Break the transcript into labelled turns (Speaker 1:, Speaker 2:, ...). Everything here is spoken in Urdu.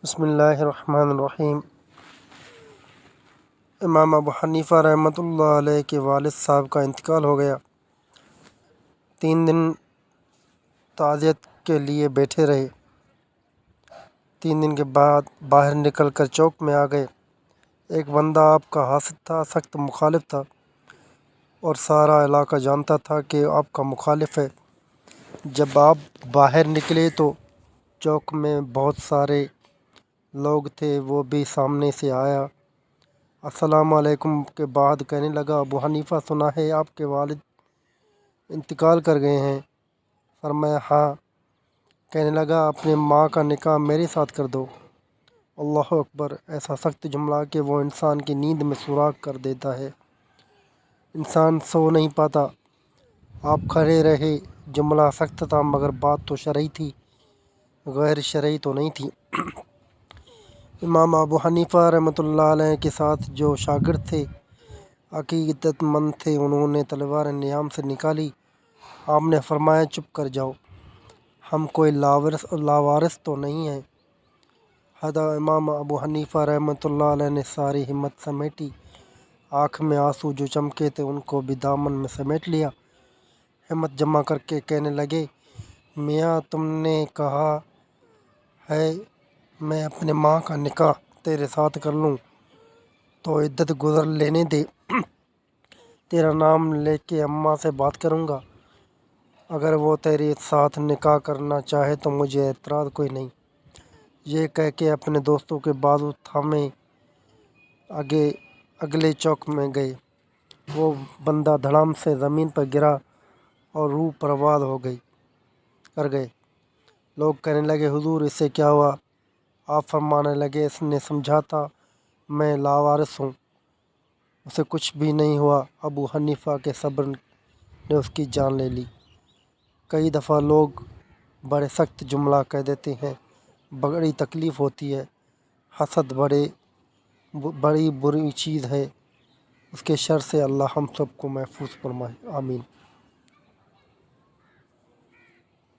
Speaker 1: بسم اللہ الرحمن الرحیم۔ امام ابو حنیفہ رحمۃ اللہ علیہ کے والد صاحب کا انتقال ہو گیا۔ 3 دن تعزیت کے لیے بیٹھے رہے۔ 3 دن کے بعد باہر نکل کر چوک میں آ گئے۔ ایک بندہ آپ کا حاسد تھا، سخت مخالف تھا اور سارا علاقہ جانتا تھا کہ آپ کا مخالف ہے۔ جب آپ باہر نکلے تو چوک میں بہت سارے لوگ تھے، وہ بھی سامنے سے آیا۔ السلام علیکم کے بعد کہنے لگا، ابو حنیفہ سنا ہے آپ کے والد انتقال کر گئے ہیں؟ فرمایا ہاں۔ کہنے لگا، اپنے ماں کا نکاح میرے ساتھ کر دو۔ اللہ اکبر! ایسا سخت جملہ کہ وہ انسان کی نیند میں سوراخ کر دیتا ہے۔ انسان سو نہیں پاتا۔ آپ کھڑے رہے۔ جملہ سخت تھا مگر بات تو شرعی تھی، غیر شرعی تو نہیں تھی۔ امام ابو حنیفہ رحمۃ اللہ علیہ کے ساتھ جو شاگرد تھے، عقیدت مند تھے، انہوں نے تلوار نیام سے نکالی۔ آپ نے فرمایا، چپ کر جاؤ، ہم کوئی لاوارث تو نہیں ہیں۔ امام ابو حنیفہ رحمۃ اللہ علیہ نے ساری ہمت سمیٹی۔ آنکھ میں آنسو جو چمکے تھے ان کو بھی دامن میں سمیٹ لیا۔ ہمت جمع کر کے کہنے لگے، میاں تم نے کہا ہے میں اپنے ماں کا نکاح تیرے ساتھ کر لوں تو عدت گزر لینے دے، تیرا نام لے کے اماں سے بات کروں گا، اگر وہ تیرے ساتھ نکاح کرنا چاہے تو مجھے اعتراض کوئی نہیں۔ یہ کہہ کے اپنے دوستوں کے بازو تھامے اگلے چوک میں گئے۔ وہ بندہ دھڑام سے زمین پر گرا اور روح پرواز کر گئے۔ لوگ کہنے لگے، حضور اس سے کیا ہوا؟ آپ فرمانے لگے، اس نے سمجھا تھا میں لاوارث ہوں، اسے کچھ بھی نہیں ہوا۔ ابو حنیفہ کے صبر نے اس کی جان لے لی۔ کئی دفعہ لوگ بڑے سخت جملہ کہہ دیتے ہیں، بڑی تکلیف ہوتی ہے۔ حسد بڑی بری چیز ہے، اس کے شر سے اللہ ہم سب کو محفوظ فرمائے، آمین۔